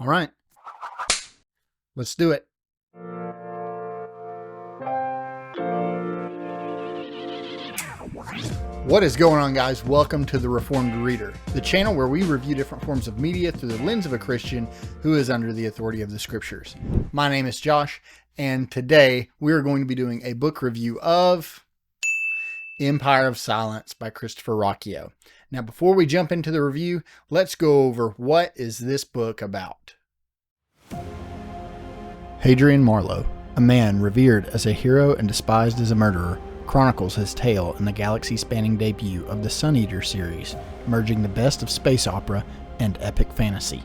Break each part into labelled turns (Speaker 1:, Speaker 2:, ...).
Speaker 1: All right, let's do it. What is going on, guys? Welcome to The Reformed Reader, the channel where we review different forms of media through the lens of a Christian who is under the authority of the scriptures. My name is Josh, and today we are going to be doing a book review of Empire of Silence by Christopher Ruocchio. Now, before we jump into the review, let's go over what is this book about. Hadrian Marlowe, a man revered as a hero and despised as a murderer, chronicles his tale in the galaxy-spanning debut of the Sun Eater series, merging the best of space opera and epic fantasy.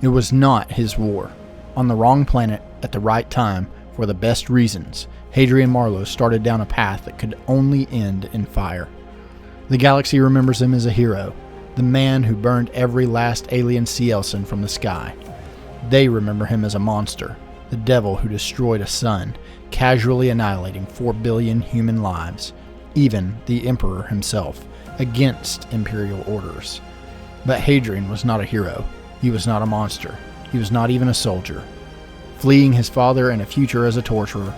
Speaker 1: It was not his war. On the wrong planet at the right time for the best reasons, Hadrian Marlowe started down a path that could only end in fire. The galaxy remembers him as a hero, the man who burned every last alien sea elson from the sky. They remember him as a monster, the devil who destroyed a sun, casually annihilating 4 billion human lives, even the emperor himself, against imperial orders. But Hadrian was not a hero. He was not a monster. He was not even a soldier. Fleeing his father and a future as a torturer,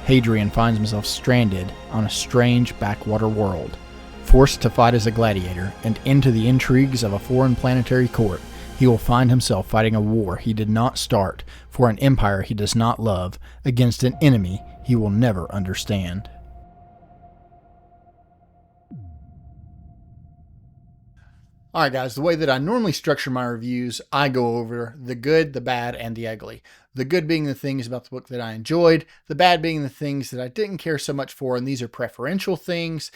Speaker 1: Hadrian finds himself stranded on a strange backwater world. Forced to fight as a gladiator and into the intrigues of a foreign planetary court, he will find himself fighting a war he did not start for an empire he does not love against an enemy he will never understand. Alright guys, the way that I normally structure my reviews, I go over the good, the bad, and the ugly. The good being the things about the book that I enjoyed, the bad being the things that I didn't care so much for, and these are preferential things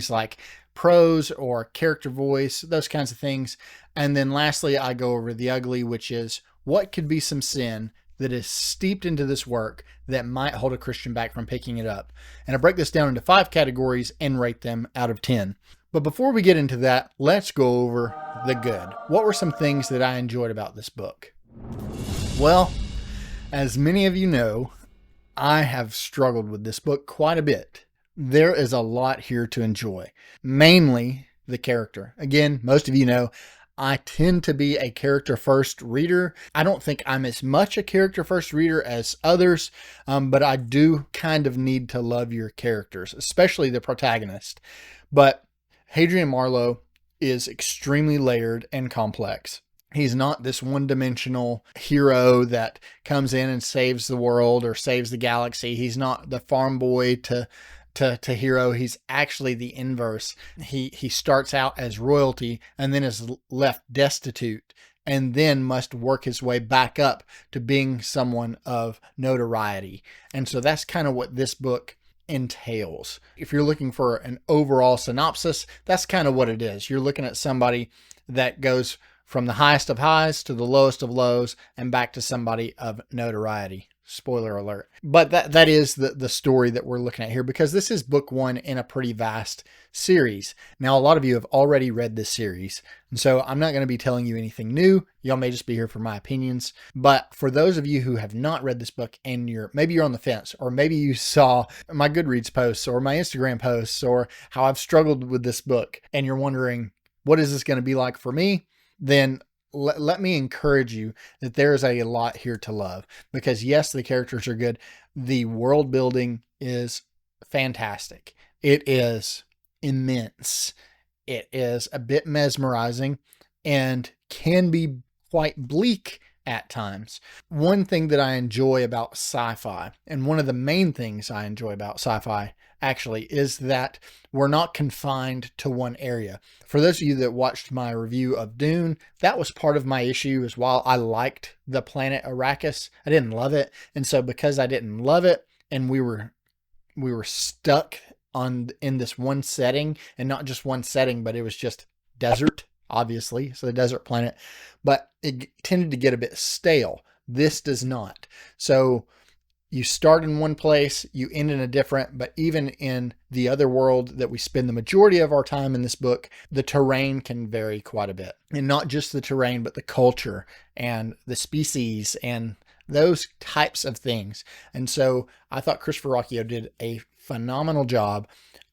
Speaker 1: like prose or character voice, those kinds of things. And then lastly, I go over the ugly, which is what could be some sin that is steeped into this work that might hold a Christian back from picking it up. And I break this down into 5 categories and rate them out of 10. But before we get into that, let's go over the good. What were some things that I enjoyed about this book? Well, as many of you know, I have struggled with this book quite a bit. There is a lot here to enjoy, mainly the character. Again, most of you know, I tend to be a character-first reader. I don't think I'm as much a character-first reader as others, but I do kind of need to love your characters, especially the protagonist. But Hadrian Marlowe is extremely layered and complex. He's not this one-dimensional hero that comes in and saves the world or saves the galaxy. He's not the farm boy to hero. He's actually the inverse. He starts out as royalty and then is left destitute and then must work his way back up to being someone of notoriety. And so that's kind of what this book entails. If you're looking for an overall synopsis, that's kind of what it is. You're looking at somebody that goes from the highest of highs to the lowest of lows and back to somebody of notoriety. Spoiler alert. But that is the story that we're looking at here, because this is book 1 in a pretty vast series. Now, a lot of you have already read this series, and so I'm not going to be telling you anything new. Y'all may just be here for my opinions. But for those of you who have not read this book and maybe you're on the fence, or maybe you saw my Goodreads posts or my Instagram posts or how I've struggled with this book and you're wondering, what is this going to be like for me? Then let me encourage you that there is a lot here to love, because yes, the characters are good. The world building is fantastic. It is immense. It is a bit mesmerizing and can be quite bleak at times. One thing that I enjoy about sci-fi, and one of the main things I enjoy about sci-fi actually, is that we're not confined to one area. For those of you that watched my review of Dune, that was part of my issue, is while I liked the planet Arrakis, I didn't love it. And so because I didn't love it and we were stuck in this one setting, and not just one setting, but it was just desert, obviously, so the desert planet, but it tended to get a bit stale. This does not. So you start in one place, you end in a different, but even in the other world that we spend the majority of our time in this book, the terrain can vary quite a bit. And not just the terrain, but the culture and the species and those types of things. And so I thought Christopher Ruocchio did a phenomenal job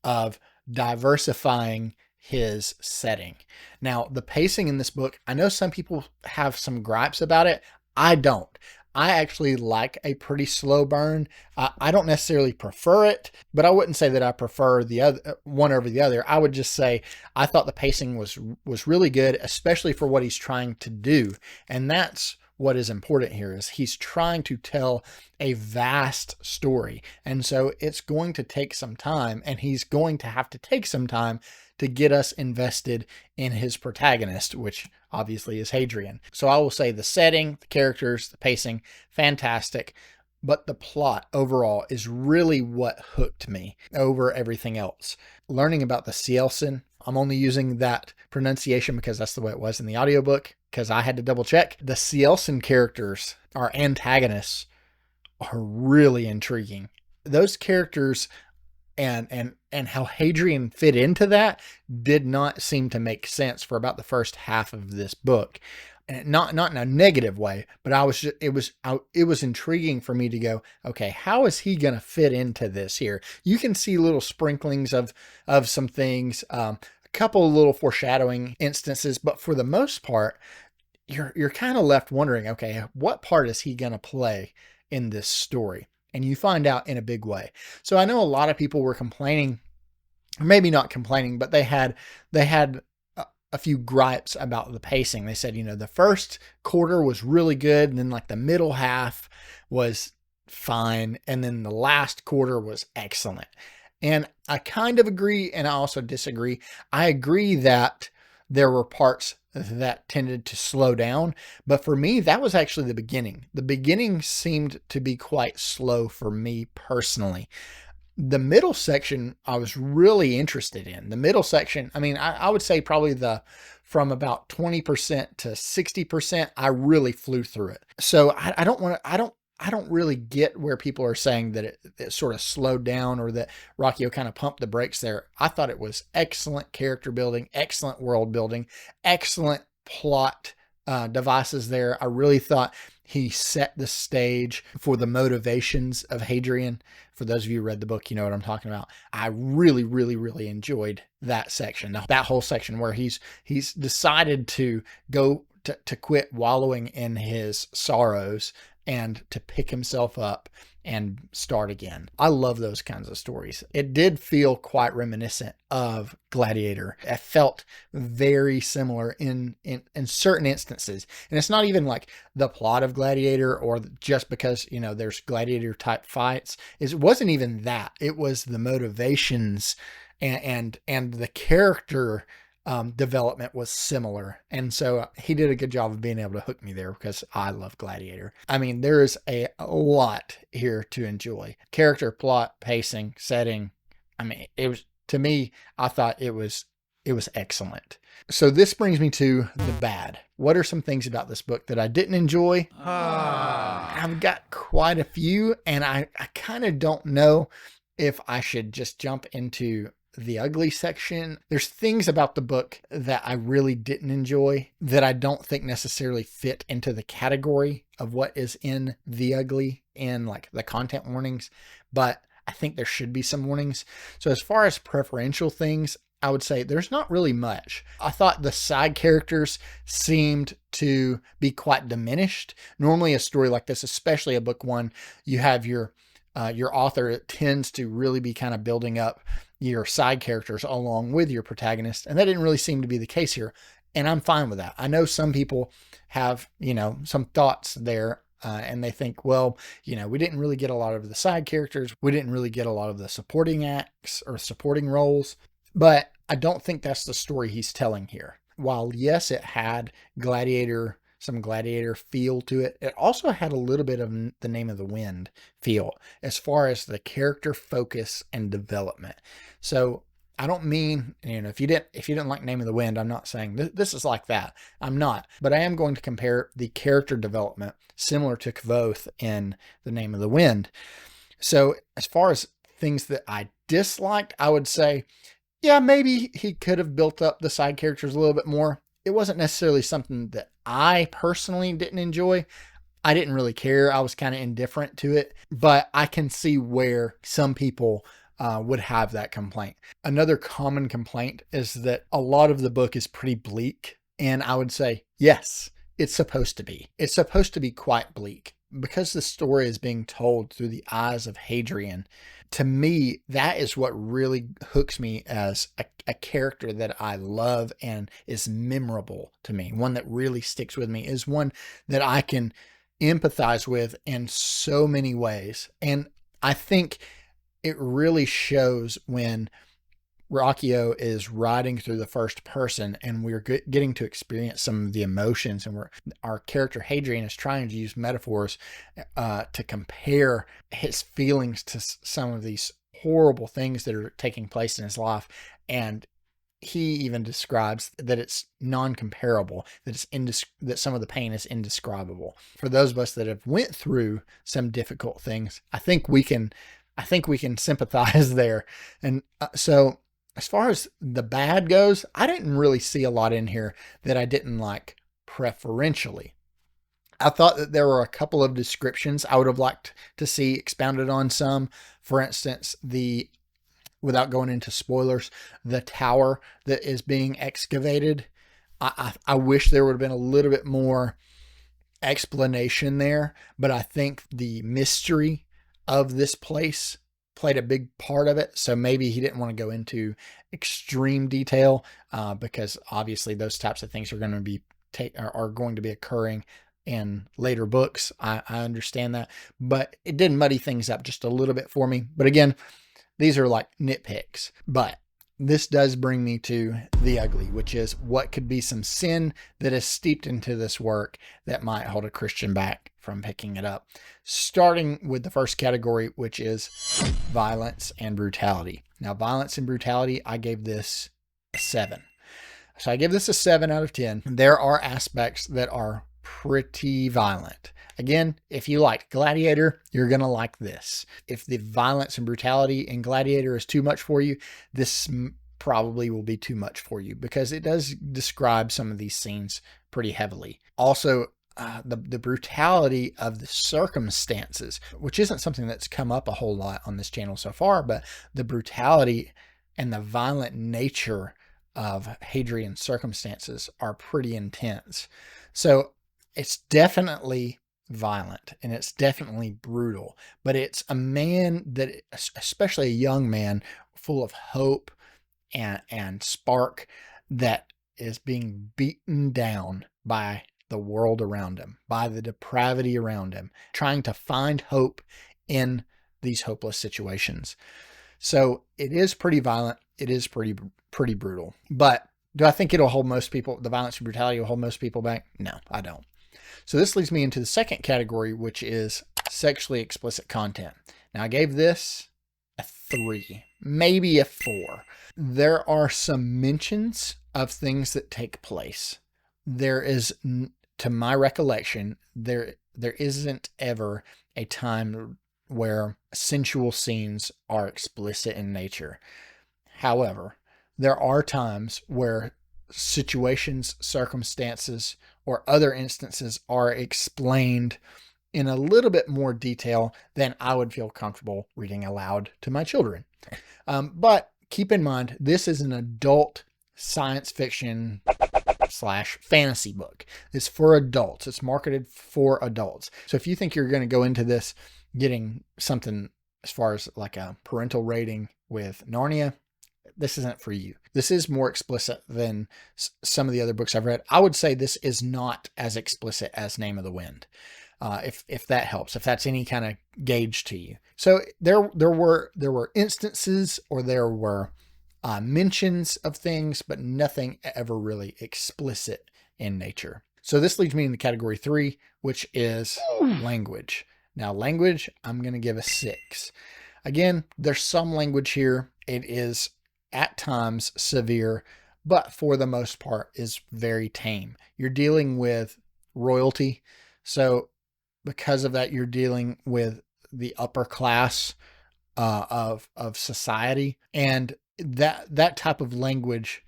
Speaker 1: of diversifying his setting. Now, the pacing in this book, I know some people have some gripes about it. I don't. I actually like a pretty slow burn. I don't necessarily prefer it, but I wouldn't say that I prefer the other one over the other. I would just say I thought the pacing was really good, especially for what he's trying to do. And that's what is important here is he's trying to tell a vast story. And so it's going to take some time, and he's going to have to take some time to get us invested in his protagonist, which obviously is Hadrian. So I will say the setting, the characters, the pacing, fantastic. But the plot overall is really what hooked me over everything else. Learning about the Cielsen, I'm only using that pronunciation because that's the way it was in the audiobook, because I had to double check. The Cielsen characters, our antagonists, are really intriguing. Those characters and how Hadrian fit into that did not seem to make sense for about the first half of this book. And not in a negative way, but it was intriguing for me to go, okay, how is he going to fit into this here? You can see little sprinklings of some things, a couple of little foreshadowing instances, but for the most part, you're kind of left wondering, okay, what part is he going to play in this story? And you find out in a big way. So I know a lot of people were complaining, maybe not complaining, but they had a few gripes about the pacing. They said, the first quarter was really good, and then like the middle half was fine, and then the last quarter was excellent. And I kind of agree, and I also disagree. I agree that there were parts that tended to slow down, but for me, that was actually the beginning. The beginning seemed to be quite slow for me personally. The middle section I was really interested in. The middle section, I would say probably from about 20% to 60%, I really flew through it. So I don't really get where people are saying that it sort of slowed down or that Ruocchio kind of pumped the brakes there. I thought it was excellent character building, excellent world building, excellent plot devices there. I really thought he set the stage for the motivations of Hadrian. For those of you who read the book, you know what I'm talking about. I really, really, really enjoyed that section, that whole section where he's decided to go to quit wallowing in his sorrows and to pick himself up and start again. I love those kinds of stories. It did feel quite reminiscent of Gladiator. It felt very similar in certain instances. And it's not even like the plot of Gladiator or just because, there's Gladiator type fights. It wasn't even that. It was the motivations and the character development was similar. And so he did a good job of being able to hook me there because I love Gladiator. There is a lot here to enjoy. Character, plot, pacing, setting. It was, to me, I thought it was excellent. So this brings me to the bad. What are some things about this book that I didn't enjoy? I've got quite a few, and I kind of don't know if I should just jump into the ugly section. There's things about the book that I really didn't enjoy that I don't think necessarily fit into the category of what is in the ugly in like the content warnings, but I think there should be some warnings. So as far as preferential things, I would say there's not really much. I thought the side characters seemed to be quite diminished. Normally a story like this, especially a book one, you have your author tends to really be kind of building up your side characters along with your protagonist. And that didn't really seem to be the case here. And I'm fine with that. I know some people have, some thoughts there and they think, well, we didn't really get a lot of the side characters. We didn't really get a lot of the supporting acts or supporting roles, but I don't think that's the story he's telling here. While yes, it had some Gladiator feel to it. It also had a little bit of the Name of the Wind feel as far as the character focus and development. So I don't mean, if you didn't like Name of the Wind, I'm not saying this is like that. I'm not, but I am going to compare the character development similar to Kvothe in The Name of the Wind. So as far as things that I disliked, I would say, yeah, maybe he could have built up the side characters a little bit more. It wasn't necessarily something that I personally didn't enjoy. I didn't really care. I was kind of indifferent to it, but I can see where some people would have that complaint. Another common complaint is that a lot of the book is pretty bleak. And I would say, yes, it's supposed to be. It's supposed to be quite bleak because the story is being told through the eyes of Hadrian. To me, that is what really hooks me as a character that I love and is memorable to me. One that really sticks with me is one that I can empathize with in so many ways. And I think it really shows when Ruocchio is riding through the first person and we're getting to experience some of the emotions, and our character Hadrian is trying to use metaphors to compare his feelings to some of these horrible things that are taking place in his life. And he even describes that it's non-comparable, that some of the pain is indescribable. For those of us that have went through some difficult things, I think we can sympathize there. And so as far as the bad goes, I didn't really see a lot in here that I didn't like preferentially. I thought that there were a couple of descriptions I would have liked to see expounded on some. For instance, without going into spoilers, the tower that is being excavated. I wish there would have been a little bit more explanation there, but I think the mystery of this place played a big part of it. So maybe he didn't want to go into extreme detail because obviously those types of things are going to be occurring in later books. I understand that, but it did muddy things up just a little bit for me. But again, these are like nitpicks, but this does bring me to the ugly, which is what could be some sin that is steeped into this work that might hold a Christian back from picking it up. Starting with the first category, which is violence and brutality. Now, violence and brutality, I gave this a 7. So I give this a 7 out of 10. There are aspects that are pretty violent. Again, if you liked Gladiator, you're going to like this. If the violence and brutality in Gladiator is too much for you, this probably will be too much for you because it does describe some of these scenes pretty heavily. Also, the brutality of the circumstances, which isn't something that's come up a whole lot on this channel so far, but the brutality and the violent nature of Hadrian's circumstances are pretty intense. So it's definitely violent and it's definitely brutal, but it's a man that, especially a young man, full of hope and spark, that is being beaten down by the world around him, by the depravity around him, trying to find hope in these hopeless situations. So it is pretty violent. It is pretty brutal. But do I think it'll hold most people, the violence and brutality will hold most people back? No, I don't. So this leads me into the second category, which is sexually explicit content. Now I gave this a 3, maybe a 4. There are some mentions of things that take place. There is, to my recollection, there isn't ever a time where sensual scenes are explicit in nature. However, there are times where situations, circumstances, or other instances are explained in a little bit more detail than I would feel comfortable reading aloud to my children. But keep in mind, this is an adult science fiction / fantasy book. It's for adults. It's marketed for adults. So if you think you're going to go into this getting something as far as like a parental rating with Narnia, this isn't for you. This is more explicit than some of the other books I've read. I would say this is not as explicit as Name of the Wind. If that helps, if that's any kind of gauge to you. So there were instances, or there were mentions of things, but nothing ever really explicit in nature. So this leads me into category 3, which is language. Now language, I'm going to give a 6. Again, there's some language here. It is at times severe, but for the most part is very tame. You're dealing with royalty. So because of that, you're dealing with the upper class of society, and that type of language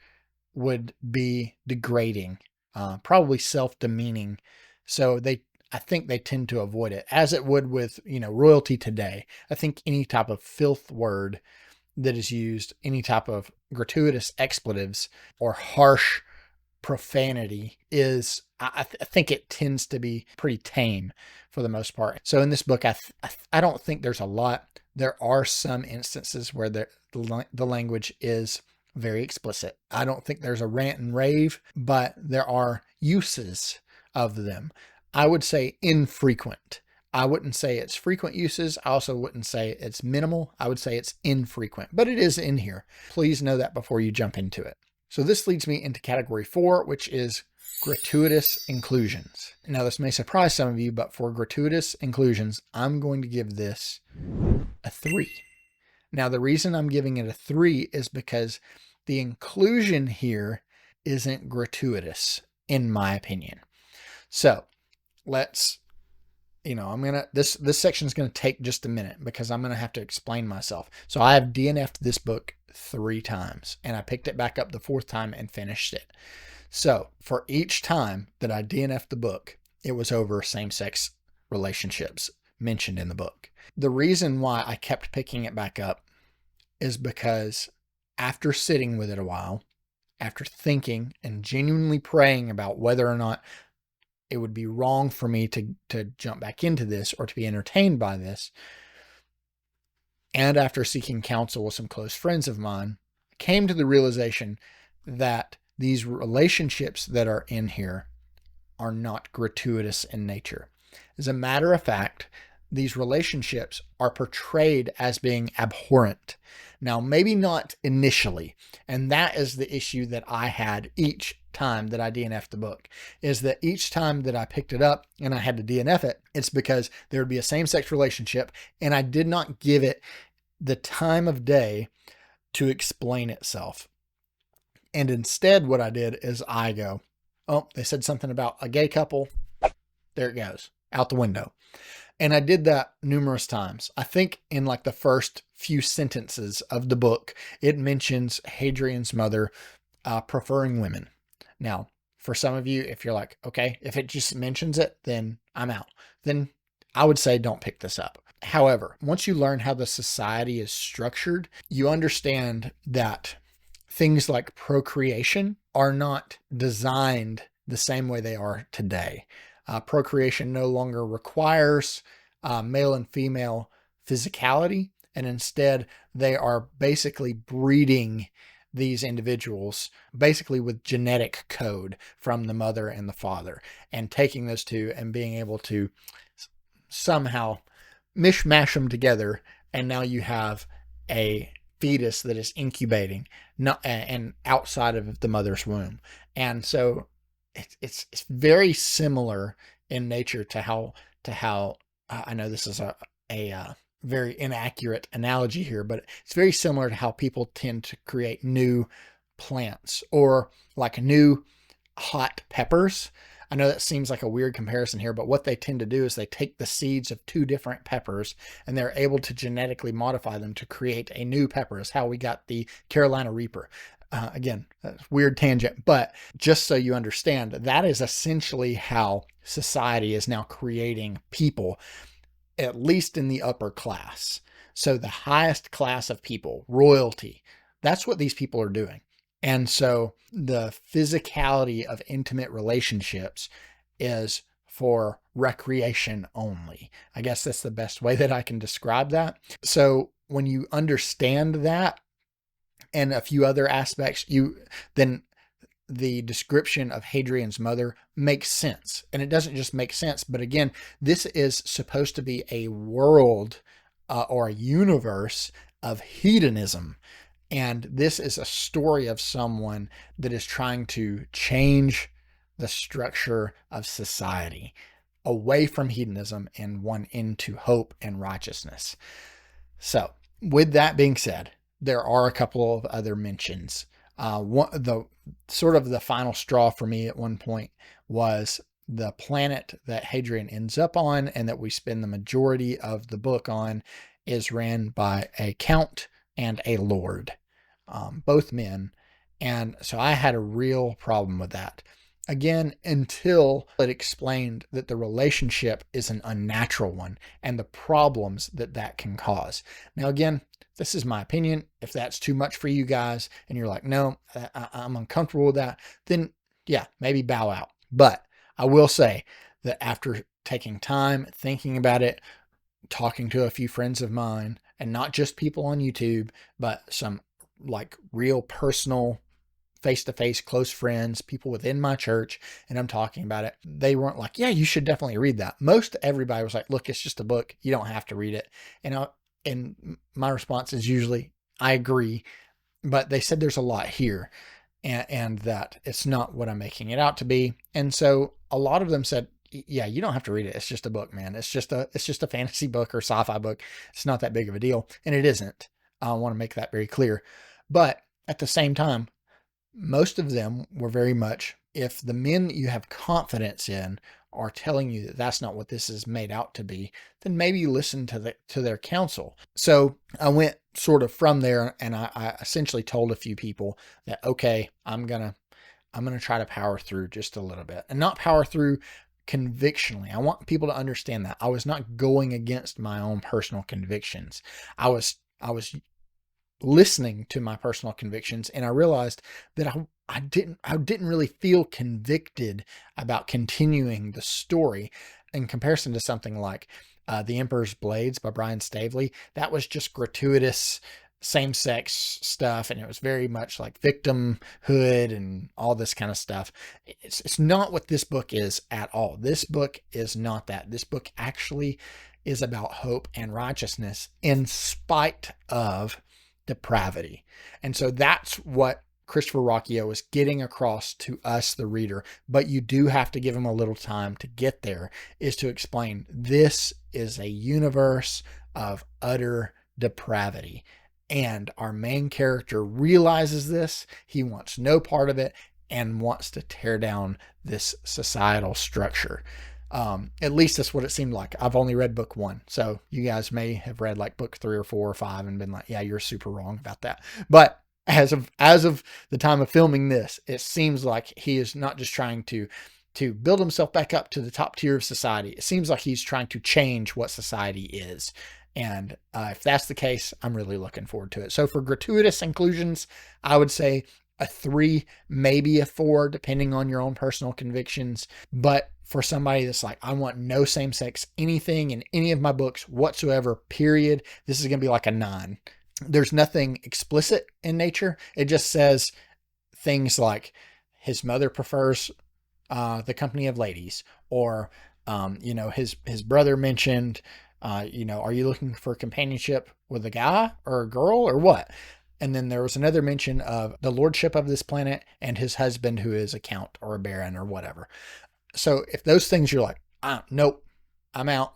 Speaker 1: would be degrading, probably self-demeaning. So I think they tend to avoid it, as it would with, royalty today. I think any type of filth word that is used, any type of gratuitous expletives or harsh profanity is, I think it tends to be pretty tame for the most part. So in this book, I don't think there's a lot. There are some instances where the language is very explicit. I don't think there's a rant and rave, but there are uses of them. I would say infrequent. I wouldn't say it's frequent uses. I also wouldn't say it's minimal. I would say it's infrequent, but it is in here. Please know that before you jump into it. So this leads me into category 4, which is gratuitous inclusions. Now this may surprise some of you, but for gratuitous inclusions, I'm going to give this a 3. Now the reason I'm giving it a 3 is because the inclusion here isn't gratuitous, in my opinion. So let's, this section is going to take just a minute because I'm going to have to explain myself. So I have DNF'd this book 3 times, and I picked it back up the 4th time and finished it. So for each time that I DNF'd the book, it was over same-sex relationships mentioned in the book. The reason why I kept picking it back up is because after sitting with it a while, after thinking and genuinely praying about whether or not it would be wrong for me to jump back into this or to be entertained by this, and after seeking counsel with some close friends of mine, I came to the realization that these relationships that are in here are not gratuitous in nature. As a matter of fact, these relationships are portrayed as being abhorrent. Now, maybe not initially, and that is the issue that I had each time that I DNF'd the book, is that each time that I picked it up and I had to DNF it, it's because there would be a same-sex relationship and I did not give it the time of day to explain itself. And instead what I did is I go, oh, they said something about a gay couple. There it goes, out the window. And I did that numerous times. I think in like the first few sentences of the book, it mentions Hadrian's mother preferring women. Now, for some of you, if you're like, okay, if it just mentions it, then I'm out. Then I would say don't pick this up. However, once you learn how the society is structured, you understand that things like procreation are not designed the same way they are today. Procreation no longer requires male and female physicality, and instead they are basically breeding these individuals basically with genetic code from the mother and the father, and taking those two and being able to somehow mishmash them together, and now you have a fetus that is incubating and outside of the mother's womb. And so it's very similar in nature to how I know this is a very inaccurate analogy here, but it's very similar to how people tend to create new plants or like new hot peppers. I know that seems like a weird comparison here, but what they tend to do is they take the seeds of 2 different peppers and they're able to genetically modify them to create a new pepper. Is how we got the Carolina Reaper. Again, weird tangent, but just so you understand, that is essentially how society is now creating people, at least in the upper class. So the highest class of people, royalty, that's what these people are doing. And so the physicality of intimate relationships is for recreation only. I guess that's the best way that I can describe that. So when you understand that, and a few other aspects, then the description of Hadrian's mother makes sense. And it doesn't just make sense, but again, this is supposed to be a world or a universe of hedonism. And this is a story of someone that is trying to change the structure of society away from hedonism and one into hope and righteousness. So with that being said, there are a couple of other mentions. The final straw for me at one point was the planet that Hadrian ends up on and that we spend the majority of the book on is ran by a count and a lord, both men. And so I had a real problem with that. Again, until it explained that the relationship is an unnatural one and the problems that that can cause. Now, again, this is my opinion. If that's too much for you guys and you're like, no, I'm uncomfortable with that, then yeah, maybe bow out. But I will say that after taking time, thinking about it, talking to a few friends of mine, and not just people on YouTube, but some like real personal face to face close friends, people within my church, and I'm talking about it. They weren't like, yeah, you should definitely read that. Most everybody was like, look, it's just a book. You don't have to read it. And my response is usually, I agree, but they said there's a lot here and that it's not what I'm making it out to be. And so a lot of them said, yeah, you don't have to read it. It's just a book, man. It's just a fantasy book or sci-fi book. It's not that big of a deal. And it isn't. I want to make that very clear. But at the same time, most of them were very much, if the men that you have confidence in are telling you that that's not what this is made out to be, then maybe listen to their counsel. So I went sort of from there, and I essentially told a few people that, okay, I'm gonna try to power through just a little bit, and not power through convictionally. I want people to understand that I was not going against my own personal convictions. I was listening to my personal convictions, and I realized that I didn't really feel convicted about continuing the story in comparison to something like The Emperor's Blades by Brian Staveley. That was just gratuitous same-sex stuff, and it was very much like victimhood and all this kind of stuff. It's not what this book is at all. This book is not that. This book actually is about hope and righteousness in spite of depravity. And so that's what Christopher Ruocchio is getting across to us, the reader. But you do have to give him a little time to get there, is to explain this is a universe of utter depravity. And our main character realizes this. He wants no part of it and wants to tear down this societal structure. At least that's what it seemed like. I've only read book 1. So you guys may have read like book 3 or 4 or 5 and been like, yeah, you're super wrong about that. But as of the time of filming this, it seems like he is not just trying to build himself back up to the top tier of society. It seems like he's trying to change what society is. And if that's the case, I'm really looking forward to it. So for Gratuitous Inclusions, I would say a 3, maybe a 4, depending on your own personal convictions. But for somebody that's like, I want no same-sex anything in any of my books whatsoever, period, this is going to be like a 9. There's nothing explicit in nature. It just says things like his mother prefers the company of ladies, or his brother mentioned, are you looking for companionship with a guy or a girl or what? And then there was another mention of the lordship of this planet and his husband, who is a count or a baron or whatever. So if those things you're like, nope, I'm out,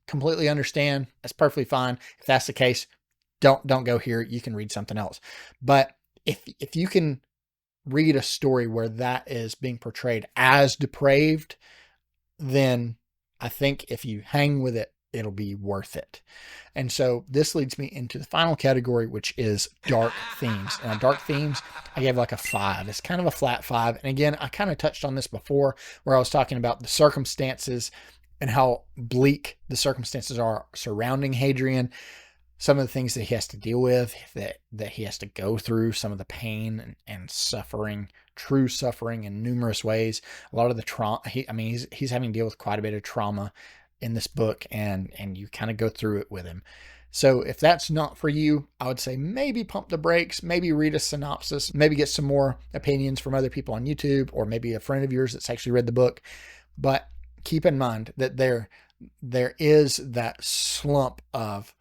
Speaker 1: completely understand. That's perfectly fine. If that's the case, don't go here. You can read something else. But if you can read a story where that is being portrayed as depraved, then I think if you hang with it, it'll be worth it. And so this leads me into the final category, which is dark themes. And on dark themes, I gave like a 5. It's kind of a flat 5. And again, I kind of touched on this before, where I was talking about the circumstances and how bleak the circumstances are surrounding Hadrian. Some of the things that he has to deal with, that he has to go through, some of the pain and suffering, true suffering in numerous ways. A lot of the trauma, he's having to deal with quite a bit of trauma in this book, and you kind of go through it with him. So if that's not for you, I would say maybe pump the brakes, maybe read a synopsis, maybe get some more opinions from other people on YouTube, or maybe a friend of yours that's actually read the book. But keep in mind that there is that slump of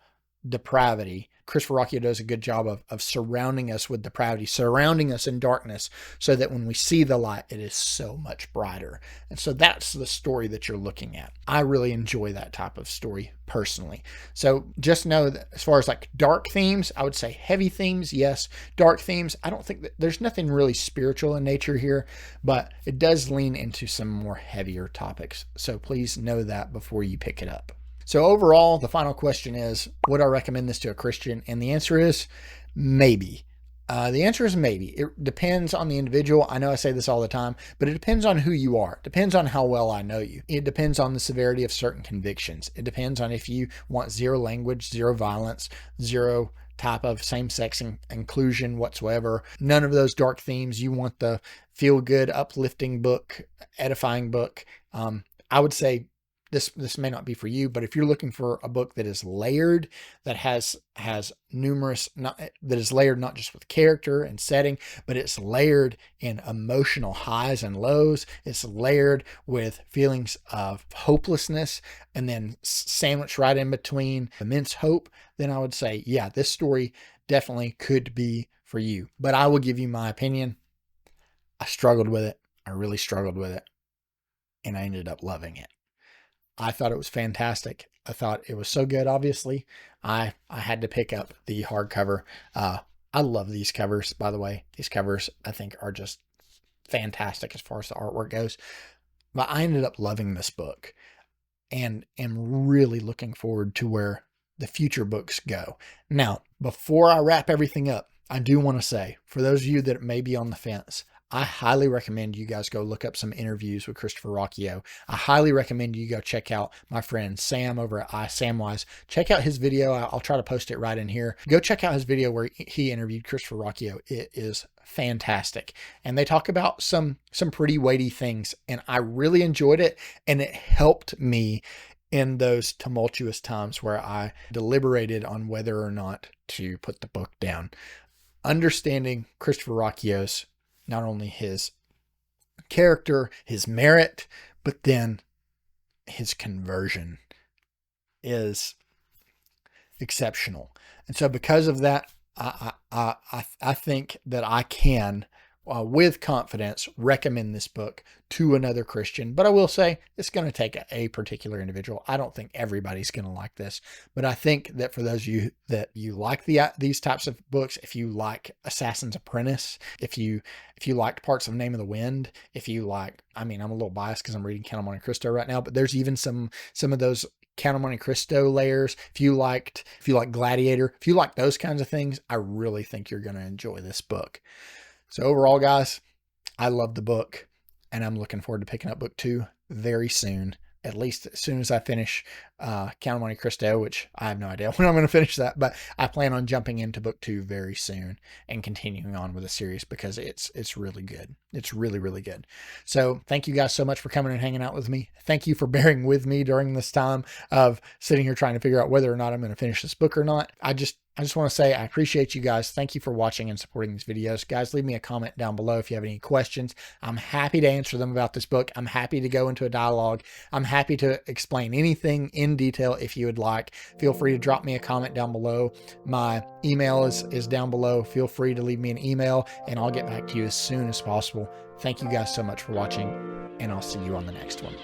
Speaker 1: depravity. Christopher Ruocchio does a good job of surrounding us with depravity, surrounding us in darkness, so that when we see the light, it is so much brighter. And so that's the story that you're looking at. I really enjoy that type of story personally. So just know that as far as like dark themes, I would say heavy themes, yes. Dark themes, I don't think that there's nothing really spiritual in nature here, but it does lean into some more heavier topics. So please know that before you pick it up. So overall, the final question is, would I recommend this to a Christian? And the answer is maybe. The answer is maybe. It depends on the individual. I know I say this all the time, but it depends on who you are. It depends on how well I know you. It depends on the severity of certain convictions. It depends on if you want zero language, zero violence, zero type of same-sex inclusion whatsoever. None of those dark themes. You want the feel-good, uplifting book, edifying book. I would say this may not be for you, but if you're looking for a book that is layered, that has numerous, that is layered not just with character and setting, but it's layered in emotional highs and lows. It's layered with feelings of hopelessness, and then sandwiched right in between immense hope, then I would say, yeah, this story definitely could be for you. But I will give you my opinion. I struggled with it. I really struggled with it, and I ended up loving it. I thought it was fantastic. I thought it was so good. Obviously, I had to pick up the hardcover. I love these covers, by the way. These covers, I think, are just fantastic as far as the artwork goes. But I ended up loving this book and am really looking forward to where the future books go. Now, before I wrap everything up, I do want to say, for those of you that may be on the fence, I highly recommend you guys go look up some interviews with Christopher Ruocchio. I highly recommend you go check out my friend Sam over at iSamwise. Check out his video. I'll try to post it right in here. Go check out his video where he interviewed Christopher Ruocchio. It is fantastic. And they talk about some pretty weighty things, and I really enjoyed it, and it helped me in those tumultuous times where I deliberated on whether or not to put the book down. Understanding Christopher Ruocchio's, not only his character, his merit, but then his conversion is exceptional. And so because of that, I think that I can, with confidence, recommend this book to another Christian. But I will say it's going to take a particular individual. I don't think everybody's going to like this, but I think that for those of you that you like these types of books, if you like Assassin's Apprentice, if you liked parts of Name of the Wind, if you like, I mean, I'm a little biased because I'm reading Count of Monte Cristo right now, but there's even some of those Count of Monte Cristo layers. If you like Gladiator, if you like those kinds of things, I really think you're going to enjoy this book. So overall, guys, I love the book, and I'm looking forward to picking up book 2 very soon, at least as soon as I finish Count of Monte Cristo, which I have no idea when I'm going to finish that, but I plan on jumping into book 2 very soon and continuing on with the series because it's really good. It's really, really good. So thank you guys so much for coming and hanging out with me. Thank you for bearing with me during this time of sitting here trying to figure out whether or not I'm going to finish this book or not. I just want to say I appreciate you guys. Thank you for watching and supporting these videos. Guys, leave me a comment down below if you have any questions. I'm happy to answer them about this book. I'm happy to go into a dialogue. I'm happy to explain anything in detail if you would like. Feel free to drop me a comment down below. My email is down below. Feel free to leave me an email, and I'll get back to you as soon as possible. Thank you guys so much for watching, and I'll see you on the next one.